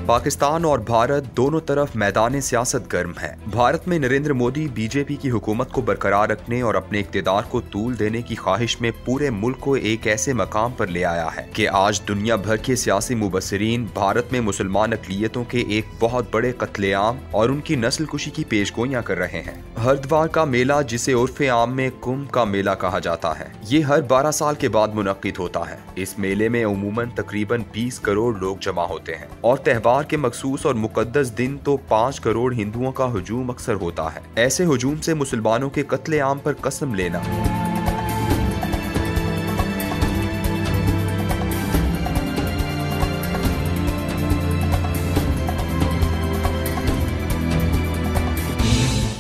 पाकिस्तान और भारत दोनों तरफ मैदान सियासत गर्म है। भारत में नरेंद्र मोदी बीजेपी की हुकूमत को बरकरार रखने और अपने इक़्तिदार को तूल देने की ख्वाहिश में पूरे मुल्क को एक ऐसे मकाम पर ले आया है कि आज दुनिया भर के सियासी मुबस्सिरीन भारत में मुसलमान अक़लियतों के एक बहुत बड़े कत्लेआम और उनकी नस्ल कुशी की पेशगोइयां कर रहे हैं। हरिद्वार का मेला, जिसे उर्फ़े आम में कुंभ का मेला कहा जाता है, ये हर 12 साल के बाद मुनक्किद होता है। इस मेले में उमूमन तकरीबन 20 करोड़ लोग जमा होते हैं और त्योहार के मखसूस और मुकद्दस दिन तो 5 करोड़ हिंदुओं का हुजूम अक्सर होता है। ऐसे हुजूम से मुसलमानों के कत्लेआम पर कसम लेना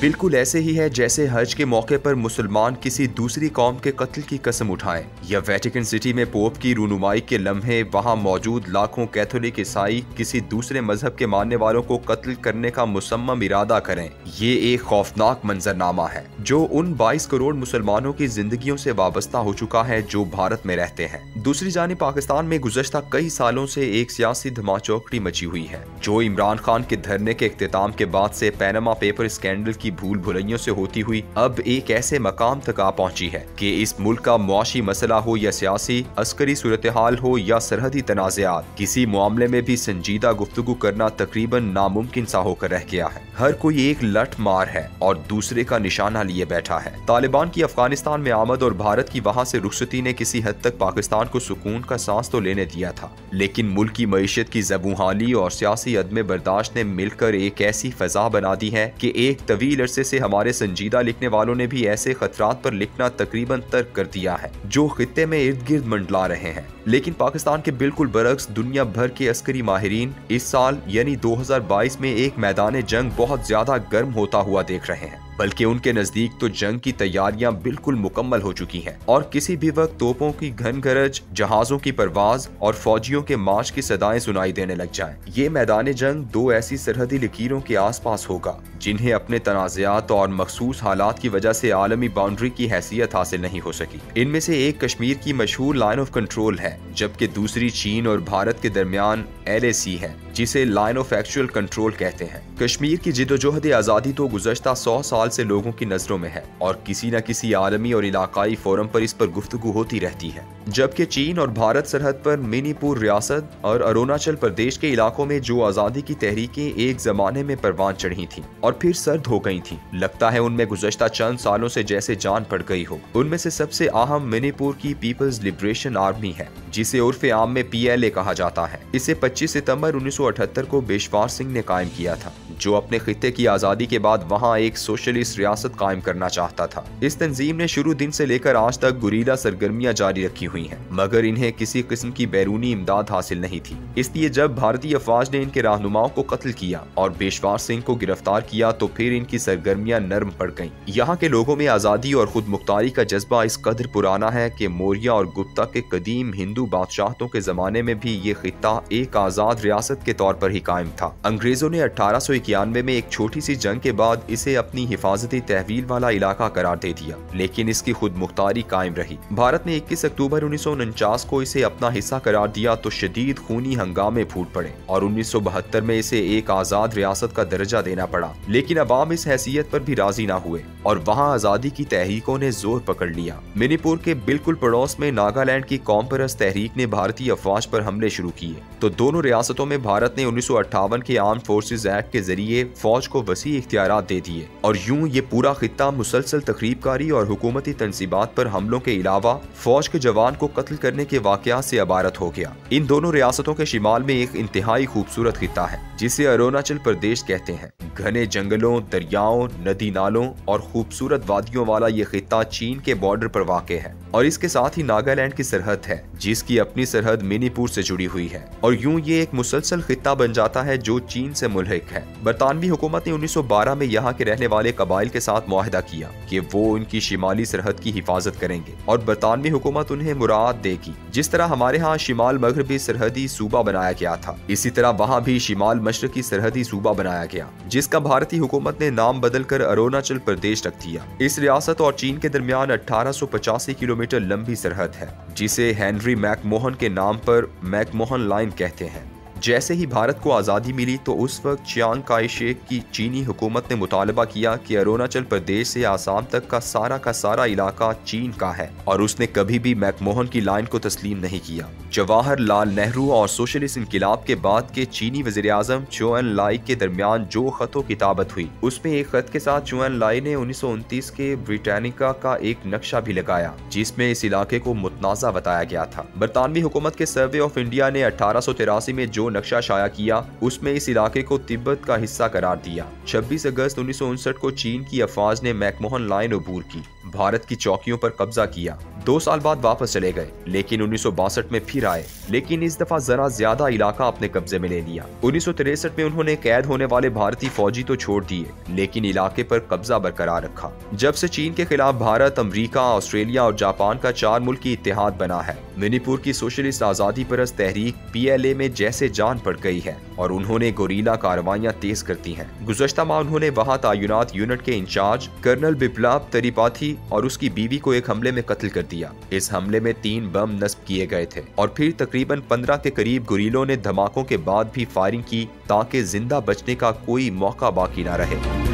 बिल्कुल ऐसे ही है जैसे हज के मौके पर मुसलमान किसी दूसरी कौम के कत्ल की कसम उठाएं, या वेटिकन सिटी में पोप की रूनुमाई के लम्हे वहां मौजूद लाखों कैथोलिक ईसाई किसी दूसरे मजहब के मानने वालों को कत्ल करने का मुसम्मम इरादा करें। ये एक खौफनाक मंजरनामा है जो उन 22 करोड़ मुसलमानों की जिंदगियों से वाबस्ता हो चुका है जो भारत में रहते हैं। दूसरी जानिब पाकिस्तान में गुज़श्ता कई सालों से एक सियासी धमाचौकड़ी मची हुई है जो इमरान खान के धरने के इख्तिताम के बाद से पैनामा पेपर स्कैंडल की भूल भुलैयों से होती हुई अब एक ऐसे मकाम तक आ पहुंची है कि इस मुल्क का मुआशी मसला हो या सियासी अस्करी सूरत हाल हो या सरहदी तनाज़ात, किसी मामले में भी संजीदा गुफ्तगू करना तकरीबन नामुमकिन सा होकर रह गया है। हर कोई एक लठ मार है और दूसरे का निशाना लिए बैठा है। तालिबान की अफगानिस्तान में आमद और भारत की वहां से रुखसती ने किसी हद तक पाकिस्तान को सुकून का सांस तो लेने दिया था, लेकिन मुल्क की मईशत की ज़बूहाली और सियासी अदम बर्दाश्त ने मिलकर एक ऐसी फजा बना दी है कि एक तवील अरसे से हमारे संजीदा लिखने वालों ने भी ऐसे खतरात पर लिखना तकरीबन तर्क कर दिया है जो खित्ते में इर्द गिर्द मंडला रहे हैं। लेकिन पाकिस्तान के बिल्कुल बरक्स दुनिया भर के अस्करी माहिरीन इस साल यानी 2022 में एक मैदान जंग बहुत ज्यादा गर्म होता हुआ देख रहे हैं, बल्कि उनके नजदीक तो जंग की तैयारियां बिल्कुल मुकम्मल हो चुकी हैं और किसी भी वक्त तोपों की घन गरज, जहाजों की परवाज और फौजियों के मार्च की सदाएं सुनाई देने लग जाएं। ये मैदान जंग दो ऐसी सरहदी लकीरों के आसपास होगा जिन्हें अपने तनाज़ात और मखसूस हालात की वजह से आलमी बाउंड्री की हैसियत हासिल नहीं हो सकी। इनमें से एक कश्मीर की मशहूर लाइन ऑफ कंट्रोल है, जबकि दूसरी चीन और भारत के दरमियान LAC है, जिसे लाइन ऑफ एक्चुअल कंट्रोल कहते हैं। कश्मीर की जिदोजहद आज़ादी तो गुज़श्ता 100 साल से लोगों की नजरों में है और किसी न किसी आलमी और इलाकाई फोरम पर इस पर गुफ्तगू होती रहती है, जबकि चीन और भारत सरहद पर मणिपुर रियासत और अरुणाचल प्रदेश के इलाकों में जो आज़ादी की तहरीकें एक जमाने में परवान चढ़ी थीं और फिर सर्द हो गई थीं, लगता है उनमें गुज़श्ता चंद सालों से जैसे जान पड़ गई हो। उनमें से सबसे अहम मणिपुर की पीपल्स लिबरेशन आर्मी है, जिसे उर्फ़े आम में PLA कहा जाता है। इसे 25 सितंबर 1978 को पेशवा सिंह ने कायम किया था, जो अपने खित्ते की आज़ादी के बाद वहाँ एक सोशलिस्ट रियासत कायम करना चाहता था। इस तंजीम ने शुरू दिन से लेकर आज तक गुरीला सरगर्मियां जारी रखी हुई हैं, मगर इन्हें किसी किस्म की बैरूनी इमदाद हासिल नहीं थी। इसलिए जब भारतीय अफवाज ने इनके रहनुमाओं को कत्ल किया और पेशवा सिंह को गिरफ्तार किया तो फिर इनकी सरगर्मियां नर्म पड़ गईं। यहाँ के लोगों में आज़ादी और खुद मुख्तारी का जज्बा इस कदर पुराना है कि मौर्य और गुप्ता के कदीम हिंदू बादशाहतों के जमाने में भी ये खित्ता एक आज़ाद रियासत के तौर पर ही कायम था। अंग्रेजों ने 1891 में एक छोटी सी जंग के बाद इसे अपनी हिफाजती तहवील वाला इलाका करार दे दिया, लेकिन इसकी खुद मुख्तारी कायम रही। भारत ने 21 अक्टूबर 1949 को इसे अपना हिस्सा करार दिया तो शदीद खूनी हंगामे फूट पड़े और 1972 में इसे एक आज़ाद रियासत का दर्जा देना पड़ा। लेकिन अवाम इस हैसियत पर भी राजी ना हुए और वहाँ आज़ादी की तहरीकों ने जोर पकड़ लिया। मणिपुर के बिल्कुल पड़ोस में नागालैंड की कौम परस्त तहरीक ने भारतीय अफवाज पर हमले शुरू किए तो दोनों रियासतों में भारत ने 1958 के आर्म्ड फोर्सेज एक्ट के जरिए फौज को वसी इख्तियारात दे दिए और यूं ये पूरा खित्ता मुसलसल तकरीबकारी और हुकूमती तंसीबात पर हमलों के अलावा फौज के जवान को कत्ल करने के वाकयात से अबारत हो गया। इन दोनों रियासतों के शिमाल में एक इंतहाई खूबसूरत खित्ता है जिसे अरुणाचल प्रदेश कहते हैं। घने जंगलों, दरियाओं, नदी नालों और खूबसूरत वादियों वाला ये खित्ता चीन के बॉर्डर पर वाक़ है और इसके साथ ही नागालैंड की सरहद है जिसकी अपनी सरहद मणिपुर से जुड़ी हुई है और यूं ये एक मुसलसल खित्ता बन जाता है जो चीन से मुल्हिक है। बरतानवी हुकूमत ने 1912 में यहाँ के रहने वाले कबाइल के साथ मुआहदा किया कि वो उनकी शिमाली सरहद की हिफाजत करेंगे और बरतानवी हुकूमत उन्हें मुराद देगी। जिस तरह हमारे यहाँ शिमाल मगरबी सरहदी सूबा बनाया गया था, इसी तरह वहाँ भी शिमाल मशरकी सरहदी सूबा बनाया गया, जिसका भारतीय हुकूमत ने नाम बदल कर अरुणाचल प्रदेश रख दिया। इस रियासत और चीन के दरमियान 1885 किलोमीटर लंबी सरहद है जिसे हेनरी मैकमोहन के नाम पर मैकमोहन लाइन कहते हैं। जैसे ही भारत को आज़ादी मिली तो उस वक्त चियांग काई शेक की चीनी हुकूमत ने मुतालबा किया कि अरुणाचल प्रदेश से आसाम तक का सारा इलाका चीन का है और उसने कभी भी मैकमोहन की लाइन को तस्लीम नहीं किया। जवाहरलाल नेहरू और सोशलिस्ट इनकिलाब के बाद के चीनी वज़ीर आज़म चो एन लाई के दरमियान जो खतों किताबत हुई उसमें एक खत के साथ चो एन लाई ने 1929 के ब्रिटानिका का एक नक्शा भी लगाया जिसमें इस इलाके को मुतनाज़ा बताया गया था। बरतानवी हुकूमत के सर्वे ऑफ इंडिया ने 1883 में जो नक्शा शाया किया उसमें इस इलाके को तिब्बत का हिस्सा करार दिया। 26 अगस्त 1959 को चीन की अफवाज ने मैकमोहन लाइन अबूर की, भारत की चौकियों पर कब्जा किया। 2 साल बाद वापस चले गए लेकिन 1962 में फिर आए, लेकिन इस दफा जरा ज्यादा इलाका अपने कब्जे में ले लिया। 1963 में उन्होंने कैद होने वाले भारतीय फौजी तो छोड़ दिए लेकिन इलाके पर कब्जा बरकरार रखा। जब से चीन के खिलाफ भारत, अमेरिका, ऑस्ट्रेलिया और जापान का 4 मुल्की इत्तेहाद बना है, मणिपुर की सोशलिस्ट आजादी परस्त तहरीक PLA में जैसे जान पड़ गई है और उन्होंने गोरीला कार्रवाइयां तेज करती हैं। गुज़श्ता माह उन्होंने वहां तैनात यूनिट के इंचार्ज कर्नल बिप्लब त्रिपाठी और उसकी बीवी को एक हमले में कत्ल कर दिया। इस हमले में 3 बम नस्ब किए गए थे और फिर तकरीबन 15 के करीब गुरीलों ने धमाकों के बाद भी फायरिंग की ताकि जिंदा बचने का कोई मौका बाकी न रहे।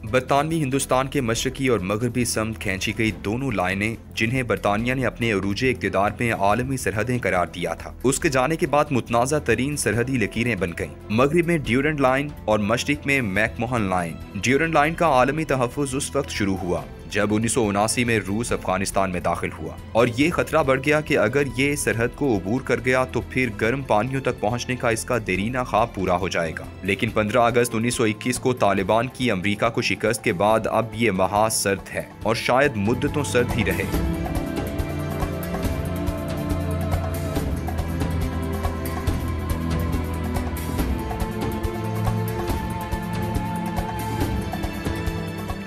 बरतानवी हिंदुस्तान के मशरकी और मगरबी समत खींची गई दोनों लाइनें जिन्हें बरतानिया ने अपने अरूजे इक़्तिदार में आलमी सरहदें करार दिया था, उसके जाने के बाद मुतनाज़ा तरीन सरहदी लकीरें बन गईं। मगरिब में ड्यूरेंट लाइन और मशरिक में मैकमोहन लाइन। ड्यूरेंट लाइन का आलमी तहफ़्फ़ुज़ उस वक्त शुरू हुआ जब 1979 में रूस अफगानिस्तान में दाखिल हुआ और ये खतरा बढ़ गया कि अगर ये सरहद को अबूर कर गया तो फिर गर्म पानियों तक पहुंचने का इसका देरीना ख्वाब पूरा हो जाएगा। लेकिन 15 अगस्त 1921 को तालिबान की अमेरिका को शिकस्त के बाद अब ये महाज सर्द है और शायद मुद्दतों सर्द ही रहे।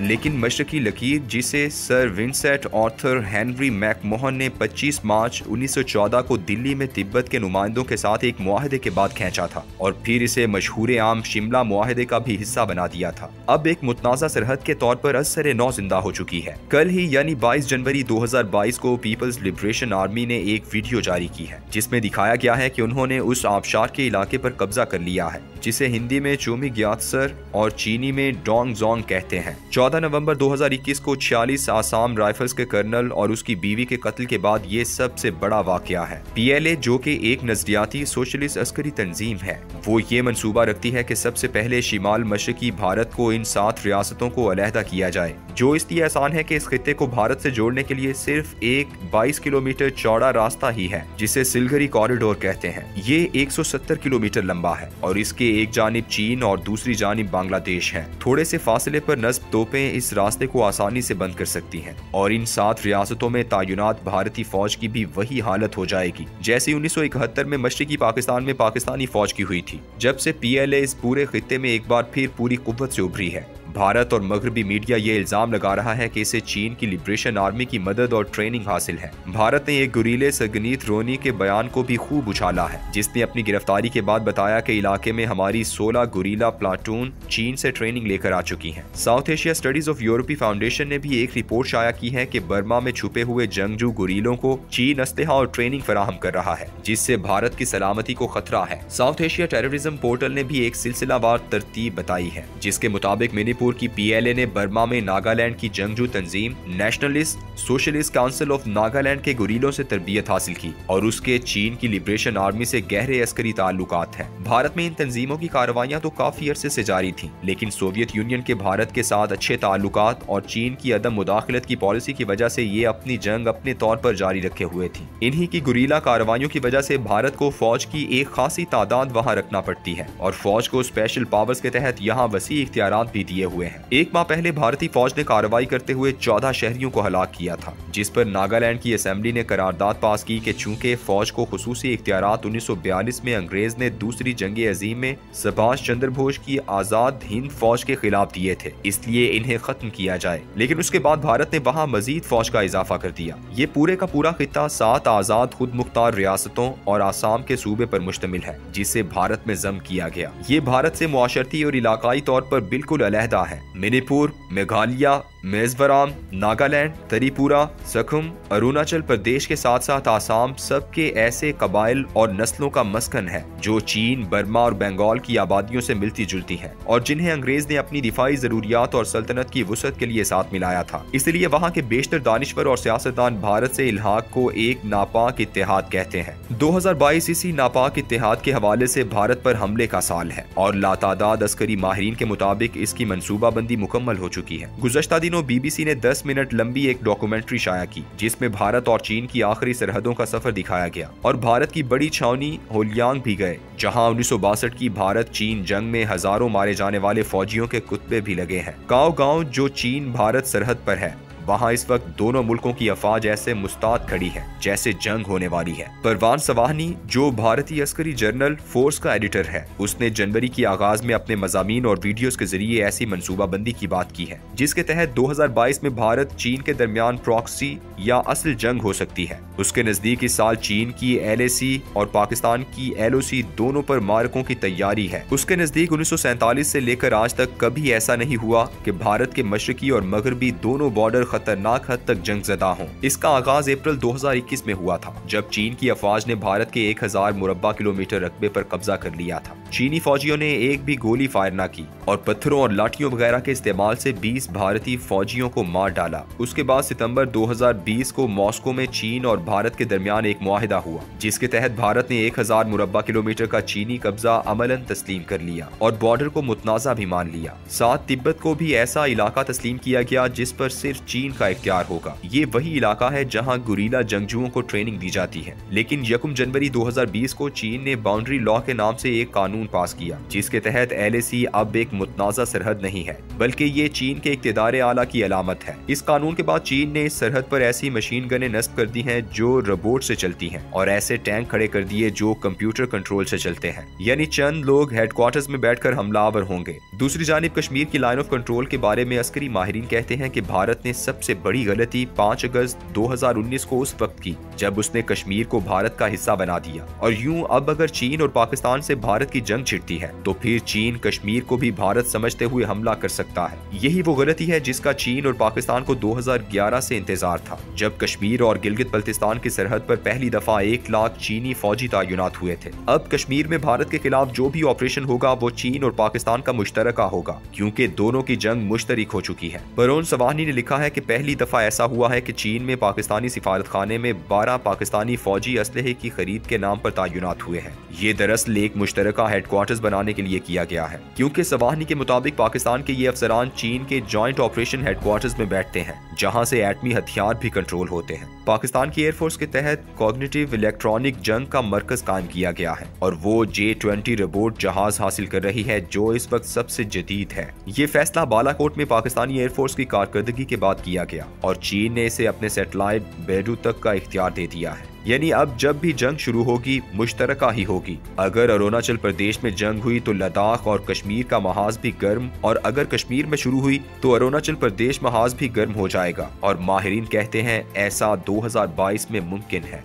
लेकिन मशरकी लकीर जिसे sir Vincent Arthur Henry McMahon ने 25 मार्च 1914 को दिल्ली में तिब्बत के नुमाइंदों के साथ एक मुआहदे के बाद खींचा था और फिर इसे मशहूर आम शिमला मुआहदे का भी हिस्सा बना दिया था, अब एक मुतनाज़ा सरहद के तौर पर असर नौ जिंदा हो चुकी है। कल ही यानी 22 जनवरी 2022 को पीपल्स लिबरेशन आर्मी ने एक वीडियो जारी की है जिसमें दिखाया गया है कि उन्होंने उस आबशार के इलाके पर कब्जा कर लिया है जिसे हिंदी में चोमी ग्यात्सर और चीनी में डोंग जोंग कहते हैं। 14 नवंबर 2021 को 46 आसाम राइफल्स के कर्नल और उसकी बीवी के कत्ल के बाद ये सबसे बड़ा वाकया है। PLA जो कि एक नजरियाती सोशलिस्ट अस्करी तंजीम है, वो ये मंसूबा रखती है कि सबसे पहले शिमाल मशरकी भारत को इन 7 रियासतों को अलहदा किया जाए, जो इसलिए आसान है कि इस खित्ते को भारत से जोड़ने के लिए सिर्फ एक 22 किलोमीटर चौड़ा रास्ता ही है जिसे सिलगरी कॉरिडोर कहते हैं। ये 170 किलोमीटर लंबा है और इसके एक जानिब चीन और दूसरी जानिब बांग्लादेश है। थोड़े से फासले पर नस्ब तोपें इस रास्ते को आसानी से बंद कर सकती हैं और इन 7 रियासतों में तैनात भारतीय फौज की भी वही हालत हो जाएगी जैसे 1971 में मशरकी पाकिस्तान में पाकिस्तानी फौज की हुई थी। जब से PLA इस पूरे खित्ते में एक बार फिर पूरी कुव्वत से उभरी है। भारत और मगरबी मीडिया ये इल्जाम लगा रहा है कि इसे चीन की लिबरेशन आर्मी की मदद और ट्रेनिंग हासिल है। भारत ने एक गुरीले सरगनीत रोनी के बयान को भी खूब उछाला है जिसने अपनी गिरफ्तारी के बाद बताया कि इलाके में हमारी 16 गुरीला प्लाटून चीन से ट्रेनिंग लेकर आ चुकी हैं। साउथ एशिया स्टडीज ऑफ यूरोपी फाउंडेशन ने भी एक रिपोर्ट शाया की है कि बर्मा में छुपे हुए जंगजू गुरीलों को चीन अस्तेहा और ट्रेनिंग फराहम कर रहा है जिससे भारत की सलामती को खतरा है। साउथ एशिया टेररिज्म पोर्टल ने भी एक सिलसिलावार तरतीब बताई है जिसके मुताबिक मणिपुर की PLA ने बर्मा में नागालैंड की जंगजू तंजीम nationalist socialist council of Nagaland के गुरीलों से तरबियत हासिल की और उसके चीन की लिबरेशन आर्मी से गहरे अस्करी ताल्लुकात हैं। भारत में इन तंजीमों की कार्रवाइयां तो काफी अरसे से जारी थीं, लेकिन सोवियत यूनियन के भारत के साथ अच्छे ताल्लुकात और चीन की अदम मुदाखलत की पॉलिसी की वजह से ये अपनी जंग अपने तौर पर जारी रखे हुए थी। इन्हीं की गुरीला कार्रवाइयों की वजह से भारत को फौज की एक खासी तादाद वहाँ रखना पड़ती है और फौज को स्पेशल पावर्स के तहत यहाँ वसी इख्तियारात भी दिए हुए हैं। एक माह पहले भारतीय फौज ने कार्रवाई करते हुए 14 शहरियों को हलाक किया था, जिस पर नागालैंड की असेंबली ने करारदाद पास की कि चूंकि फौज को खुसूसी इख्तियारात 1942 में अंग्रेज ने दूसरी जंग अजीम में सुभाष चंद्र बोस की आजाद हिंद फौज के खिलाफ दिए थे, इसलिए इन्हें खत्म किया जाए। लेकिन उसके बाद भारत ने वहां मजीद फौज का इजाफा कर दिया। ये पूरे का पूरा खित्ता 7 आजाद खुद मुख्तार रियासतों और आसाम के सूबे पर मुश्तमिल है, जिसे भारत में जम किया गया। ये भारत से मुआशरती और इलाकाई तौर पर बिल्कुल अलहदा है। मणिपुर, मेघालय, मिजोरम, नागालैंड, त्रिपुरा, सिक्किम, अरुणाचल प्रदेश के साथ साथ आसाम सबके ऐसे कबाइल और नस्लों का मस्कन है जो चीन, बर्मा और बंगाल की आबादियों से मिलती जुलती हैं और जिन्हें अंग्रेज ने अपनी दिफाई जरूरियात और सल्तनत की वुसअत के लिए साथ मिलाया था। इसलिए वहाँ के बेशतर दानिश्वर और सियासतदान भारत से इल्हाक को एक नापाक इत्तेहाद कहते हैं। 2022 इसी नापाक इत्तेहाद के हवाले से भारत पर हमले का साल है और लातादाद अस्करी माहिरीन के मुताबिक इसकी मनसूबाबंदी मुकम्मल हो चुकी है। गुज़श्ता दिनों बीबीसी ने 10 मिनट लंबी एक डॉक्यूमेंट्री शाया की, जिसमें भारत और चीन की आखिरी सरहदों का सफर दिखाया गया और भारत की बड़ी छावनी होलियांग भी गए, जहां 1962 की भारत चीन जंग में हजारों मारे जाने वाले फौजियों के कुत्बे भी लगे हैं। गांव-गांव जो चीन भारत सरहद पर है, वहाँ इस वक्त दोनों मुल्कों की अफवाज ऐसे मुस्ताद खड़ी है जैसे जंग होने वाली है। परवान सवाहनी, जो भारतीय अस्करी जर्नल फोर्स का एडिटर है, उसने जनवरी की आगाज में अपने मज़ामीन और वीडियोस के जरिए ऐसी मनसूबाबंदी की बात की है, जिसके तहत 2022 में भारत चीन के दरमियान प्रॉक्सी या असल जंग हो सकती है। उसके नजदीक इस साल चीन की LAC और पाकिस्तान की LOC दोनों पर मारकों की तैयारी है। उसके नजदीक 1947 से लेकर आज तक कभी ऐसा नहीं हुआ कि भारत के मशरकी और मगरबी दोनों बॉर्डर खतरनाक हद तक जंगजदा हों। इसका आगाज अप्रैल 2021 में हुआ था, जब चीन की अफवाज ने भारत के 1000 मुरब्बा किलोमीटर रकबे पर कब्जा कर लिया था। चीनी फौजियों ने एक भी गोली फायर न की और पत्थरों और लाठियों वगैरह के इस्तेमाल से 20 भारतीय फौजियों को मार डाला। उसके बाद सितंबर 2020 को मॉस्को में चीन और भारत के दरमियान एक मुआहिदा हुआ, जिसके तहत भारत ने 1000 मुरब्बा किलोमीटर का चीनी कब्जा अमलन तस्लीम कर लिया और बॉर्डर को मुतनाज़ा भी मान लिया। साथ तिब्बत को भी ऐसा इलाका तस्लीम किया गया जिस पर सिर्फ चीन का इख्तियार होगा। ये वही इलाका है जहां गुरीला जंगजुओं को ट्रेनिंग दी जाती है। लेकिन 1 जनवरी 2020 को चीन ने बाउंड्री लॉ के नाम से एक कानून पास किया, जिसके तहत LAC अब एक मुतनाज़ा सरहद नहीं है, बल्कि ये चीन के इक़्तिदार आला की अलामत है। इस कानून के बाद चीन ने इस सरहद पर ऐसी मशीन गनें नस्ब कर दी हैं जो रोबोट से चलती हैं और ऐसे टैंक खड़े कर दिए जो कंप्यूटर कंट्रोल से चलते हैं, यानी चंद लोग हेडक्वार्टर्स में बैठकर हमलावर होंगे। दूसरी जानिब कश्मीर की लाइन ऑफ कंट्रोल के बारे में अस्करी माहिरीन कहते हैं कि भारत ने सबसे बड़ी गलती 5 अगस्त 2019 को उस वक्त की, जब उसने कश्मीर को भारत का हिस्सा बना दिया। और यूं अब अगर चीन और पाकिस्तान से भारत की जंग छिड़ती है तो फिर चीन कश्मीर को भी भारत समझते हुए हमला कर सकता है। यही वो गलती है जिसका चीन और पाकिस्तान को 2011 से इंतजार था, जब कश्मीर और गिलगित बल्तिस्तान की सरहद पर पहली दफा 1 लाख चीनी फौजी तैनात हुए थे। अब कश्मीर में भारत के खिलाफ जो भी ऑपरेशन होगा वो चीन और पाकिस्तान का मुश्तरका होगा, क्योंकि दोनों की जंग मुश्तरक हो चुकी है। परवीन सवाहनी ने लिखा है कि पहली दफा ऐसा हुआ है कि चीन में पाकिस्तानी सिफारत खाने में 12 पाकिस्तानी फौजी असलहे की खरीद के नाम पर तैनात हुए हैं। ये दरअसल एक मुश्तरका हेडक्वार्टर्स बनाने के लिए किया गया है, क्योंकि सवाहनी के मुताबिक पाकिस्तान के ये अफसरान चीन के जॉइंट ऑपरेशन हेडक्वार्टर्स में बैठते हैं, जहां से एटमी हथियार भी कंट्रोल होते हैं। पाकिस्तान की एयरफोर्स के तहत कॉग्निटिव इलेक्ट्रॉनिक जंग का मरकज कायम किया गया है और वो J-20 रोबोट जहाज हासिल कर रही है, जो इस वक्त सबसे जदीद है। ये फैसला बालाकोट में पाकिस्तानी एयरफोर्स की कारकर्दगी के बाद किया गया और चीन ने इसे अपने सैटेलाइट बेडू तक का इख्तियार दे दिया है। यानी अब जब भी जंग शुरू होगी मुश्तरका ही होगी। अगर अरुणाचल प्रदेश में जंग हुई तो लद्दाख और कश्मीर का महाज भी गर्म, और अगर कश्मीर में शुरू हुई तो अरुणाचल प्रदेश महाज भी गर्म हो जाएगा। और माहिरीन कहते हैं ऐसा 2022 में मुमकिन है।